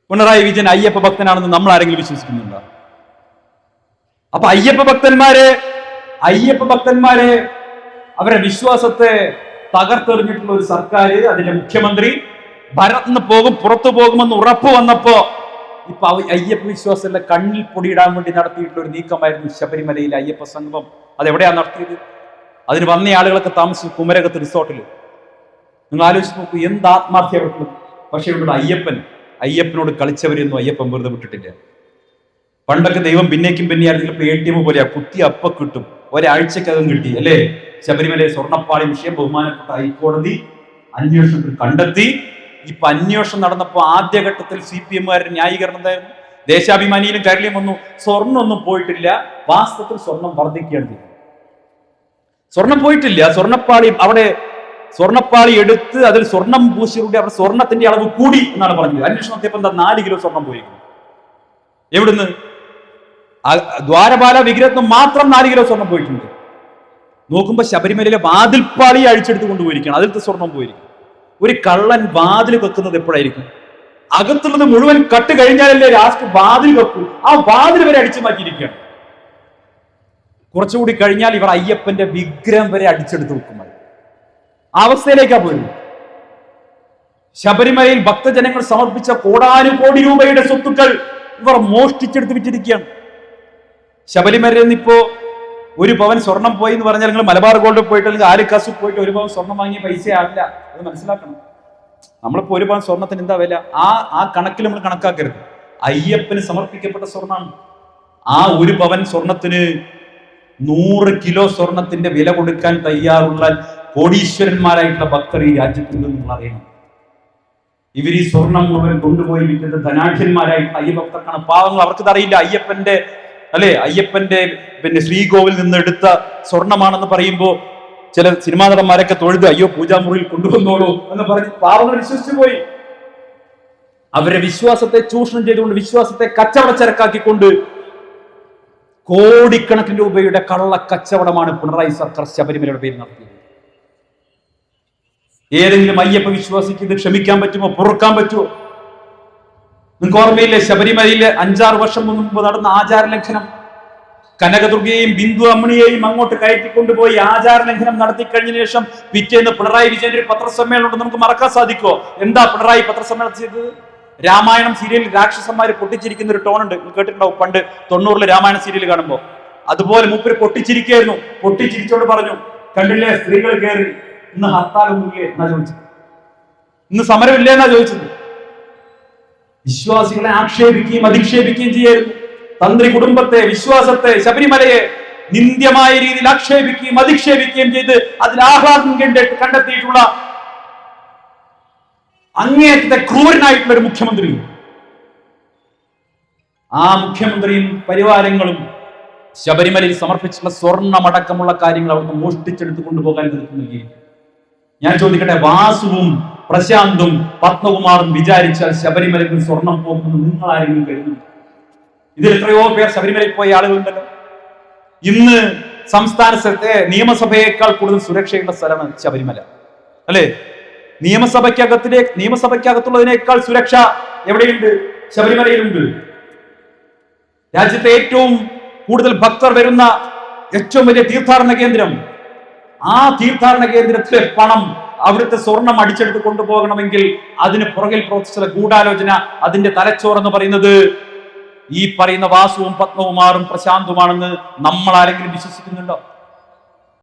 പിണറായി വിജയൻ അയ്യപ്പ ഭക്തനാണെന്ന് നമ്മൾ ആരെങ്കിലും വിശ്വസിക്കുന്നുണ്ടോ? അപ്പൊ അയ്യപ്പ ഭക്തന്മാരെ അവരുടെ വിശ്വാസത്തെ തകർത്തെറിഞ്ഞിട്ടുള്ള ഒരു സർക്കാർ, അതിന്റെ മുഖ്യമന്ത്രി ഭരത്ന്ന് പോകും, പുറത്തു പോകുമെന്ന് ഉറപ്പ് വന്നപ്പോ ഇപ്പൊ അയ്യപ്പ വിശ്വാസത്തിന്റെ കണ്ണിൽ പൊടിയിടാൻ വേണ്ടി നടത്തിയിട്ടുള്ള ഒരു നീക്കമായിരുന്നു ശബരിമലയിലെ അയ്യപ്പ സംഗമം. അതെവിടെയാണ് നടത്തിയത്? അതിന് വന്ന ആളുകളൊക്കെ താമസിച്ചു കുമരകത്ത് റിസോർട്ടിൽ. നിങ്ങൾ ആലോചിച്ച് നോക്കൂ, എന്ത് ആത്മാർത്ഥ്യവർക്കും. പക്ഷെ ഇവിടെ അയ്യപ്പനോട് കളിച്ചവരെയൊന്നും അയ്യപ്പൻ വെറുതെ വിട്ടിട്ടില്ല. പണ്ടൊക്കെ ദൈവം പിന്നേക്കും പിന്നെയായിരുന്നു. ഇപ്പൊ ATM പോലെയാ, കുത്തി അപ്പ കിട്ടും, ഒരാഴ്ചക്കകം കിട്ടി അല്ലേ? ശബരിമലയെ സ്വർണ്ണപ്പാളി വിഷയം ബഹുമാനപ്പെട്ട ഹൈക്കോടതി അന്വേഷണത്തിൽ കണ്ടെത്തി. ഇപ്പൊ അന്വേഷണം നടന്നപ്പോ ആദ്യഘട്ടത്തിൽ CPM-കാരുടെ ന്യായീകരണം എന്തായിരുന്നു? ദേശാഭിമാനിയിലും കരളിയും വന്നു, സ്വർണ്ണമൊന്നും പോയിട്ടില്ല, വാസ്തവത്തിൽ സ്വർണം വർദ്ധിക്കുകയാണ് ചെയ്തത്. സ്വർണം പോയിട്ടില്ല, സ്വർണ്ണപ്പാളി എടുത്ത് അതിൽ സ്വർണം പൂശിയുടെ അവിടെ സ്വർണത്തിന്റെ അളവ് കൂടി എന്നാണ് പറഞ്ഞത്. അന്വേഷണത്തിപ്പോ എന്താ 4 കിലോ സ്വർണം പോയിരിക്കുന്നു. എവിടുന്ന്? ദ്വാരപാല വിഗ്രഹത്തിന് മാത്രം 4 കിലോ സ്വർണം പോയിട്ടുണ്ട്. നോക്കുമ്പോ ശബരിമലയിലെ വാതിൽപ്പാളി അഴിച്ചെടുത്ത് കൊണ്ടുപോയിരിക്കണം, അതിലത്തെ സ്വർണം പോയിരിക്കും. ഒരു കള്ളൻ വാതിൽ വെക്കുന്നത് എപ്പോഴായിരിക്കും? അകത്തുള്ളത് മുഴുവൻ കട്ട് കഴിഞ്ഞാലല്ലേ ലാസ്റ്റ് വാതിൽ വെക്കൂ. ആ വാതിൽ വരെ അടിച്ചു മാറ്റിയിരിക്കുകയാണ്. കുറച്ചുകൂടി കഴിഞ്ഞാൽ ഇവർ അയ്യപ്പന്റെ വിഗ്രഹം വരെ അടിച്ചെടുത്ത് വെക്കും. അവസ്ഥയിലേക്കാ പോയത്. ശബരിമലയിൽ ഭക്തജനങ്ങൾ സമർപ്പിച്ച കോടാനുകോടി രൂപയുടെ സ്വത്തുക്കൾ ഇവർ മോഷ്ടിച്ചെടുത്ത് വിറ്റിരിക്കുകയാണ്. ശബരിമലയിൽ നിന്ന് ഇപ്പോ 1 പവൻ സ്വർണം പോയി എന്ന് പറഞ്ഞാൽ നിങ്ങൾ മലബാർ ഗോൾഡിൽ പോയിട്ട് അല്ലെങ്കിൽ ആലിക്കാസിൽ പോയിട്ട് 1 പവൻ സ്വർണം വാങ്ങിയ പൈസ ആവില്ല. അത് മനസ്സിലാക്കണം. നമ്മളിപ്പോ 1 പവൻ സ്വർണത്തിന് എന്താ വില, ആ കണക്കിൽ നമ്മൾ കണക്കാക്കരുത്. അയ്യപ്പന് സമർപ്പിക്കപ്പെട്ട സ്വർണ്ണമാണ്. ആ 1 പവൻ സ്വർണത്തിന് 100 കിലോ സ്വർണത്തിന്റെ വില കൊടുക്കാൻ തയ്യാറുള്ള കോടീശ്വരന്മാരായിട്ടുള്ള ഭക്തർ ഈ രാജ്യത്തുണ്ടെന്ന് നിങ്ങൾ അറിയണം. ഇവർ ഈ സ്വർണം മുഴുവൻ കൊണ്ടുപോയി വിൽക്കുന്നത് ധനാഢ്യന്മാരായിട്ടുള്ള അയ്യഭക്തർക്കാണ്. പാവങ്ങൾ അവർക്കത് അറിയില്ല. അയ്യപ്പന്റെ പിന്നെ ശ്രീകോവിൽ നിന്ന് എടുത്ത സ്വർണമാണെന്ന് പറയുമ്പോൾ ചില സിനിമാ നടന്മാരൊക്കെ തൊഴുത് അയ്യോ പൂജാമുറിയിൽ കൊണ്ടുവന്നോളൂ എന്ന് പറഞ്ഞ് പാവങ്ങൾ വിശ്വസിച്ചു പോയി. അവരുടെ വിശ്വാസത്തെ ചൂഷണം ചെയ്തുകൊണ്ട്, വിശ്വാസത്തെ കച്ചവടച്ചരക്കാക്കിക്കൊണ്ട് കോടിക്കണക്കിന് രൂപയുടെ കള്ളക്കച്ചവടമാണ് പിണറായി സർക്കാർ ശബരിമലയുടെ പേരിൽ നടത്തിയത്. ഏതെങ്കിലും അയ്യപ്പ വിശ്വാസിക്ക് ഇത് ക്ഷമിക്കാൻ പറ്റുമോ? പൊറുക്കാൻ പറ്റുമോ? നിങ്ങൾക്ക് ഓർമ്മയില്ലേ ശബരിമലയിലെ 5-6 വർഷം മുമ്പ് നടന്ന ആചാര ലംഘനം? കനകദുർഗയെയും ബിന്ദു അമ്മിണിയെയും അങ്ങോട്ട് കയറ്റിക്കൊണ്ടുപോയി ആചാര ലംഘനം നടത്തി കഴിഞ്ഞ ശേഷം പിറ്റേന്ന് പിണറായി വിജയന്റെ ഒരു പത്രസമ്മേളനം ഉണ്ട്. നമുക്ക് മറക്കാൻ സാധിക്കുമോ? എന്താ പിണറായി പത്രസമ്മേളനം ചെയ്തത്? രാമായണം സീരിയലിൽ രാക്ഷസന്മാര് പൊട്ടിച്ചിരിക്കുന്ന ഒരു ടോൺ ഉണ്ട്, കേട്ടിട്ടുണ്ടാവും. പണ്ട് 90-ൽ രാമായണ സീരിയൽ കാണുമ്പോൾ അതുപോലെ മൂപ്പര് പൊട്ടിച്ചിരിക്കുകയായിരുന്നു. പൊട്ടിച്ചിരിച്ചോട് പറഞ്ഞു, കണ്ടില്ലേ സ്ത്രീകൾ കയറി, ഇന്ന് ഹർത്താലൊന്നുമില്ലേ എന്നാ ചോദിച്ചത്, ഇന്ന് സമരമില്ലേ എന്നാ ചോദിച്ചത്. വിശ്വാസികളെ ആക്ഷേപിക്കുകയും അധിക്ഷേപിക്കുകയും ചെയ്യായിരുന്നു. തന്ത്രി കുടുംബത്തെ, വിശ്വാസത്തെ, ശബരിമലയെ നിന്ദ്യമായ രീതിയിൽ ആക്ഷേപിക്കുകയും അധിക്ഷേപിക്കുകയും ചെയ്ത് അതിൽ ആഹ്ലാദം കണ്ടെത്തിയിട്ടുള്ള അങ്ങേയറ്റത്തെ ക്രൂരനായിട്ടുള്ള ഒരു മുഖ്യമന്ത്രി. ആ മുഖ്യമന്ത്രിയും പരിവാരങ്ങളും ശബരിമലയിൽ സമർപ്പിച്ചിട്ടുള്ള സ്വർണ്ണമടക്കമുള്ള കാര്യങ്ങൾ അവിടുന്ന് മോഷ്ടിച്ചെടുത്ത് കൊണ്ടുപോകാൻ നിൽക്കുകയും. ഞാൻ ചോദിക്കട്ടെ, വാസുവും പ്രശാന്തും പത്മകുമാറും വിചാരിച്ചാൽ ശബരിമലയിൽ സ്വർണം പോകുമെന്ന് നിങ്ങൾ ആരെങ്കിലും കരുതുന്നു? ഇതിൽ എത്രയോ പേർ ശബരിമലയിൽ പോയ ആളുകളുണ്ടല്ലോ. ഇന്ന് സംസ്ഥാനത്തെ നിയമസഭയേക്കാൾ കൂടുതൽ സുരക്ഷയുള്ള സ്ഥലമാണ് ശബരിമല, അല്ലെ? നിയമസഭയ്ക്കകത്തുള്ളതിനേക്കാൾ സുരക്ഷ എവിടെയുണ്ട്? ശബരിമലയിലുണ്ട്. രാജ്യത്തെ ഏറ്റവും കൂടുതൽ ഭക്തർ വരുന്ന ഏറ്റവും വലിയ തീർത്ഥാടന കേന്ദ്രം. ആ തീർത്ഥാടന കേന്ദ്രത്തിലെ പണം, അവിടുത്തെ സ്വർണം അടിച്ചെടുത്ത് കൊണ്ടുപോകണമെങ്കിൽ അതിന് പുറകിൽ പ്രവർത്തിച്ച ഗൂഢാലോചന, അതിന്റെ തലച്ചോറെന്ന് പറയുന്നത് ഈ പറയുന്ന വാസുവും പത്മകുമാറും പ്രശാന്തുമാണെന്ന് നമ്മൾ ആരെങ്കിലും വിശ്വസിക്കുന്നുണ്ടോ?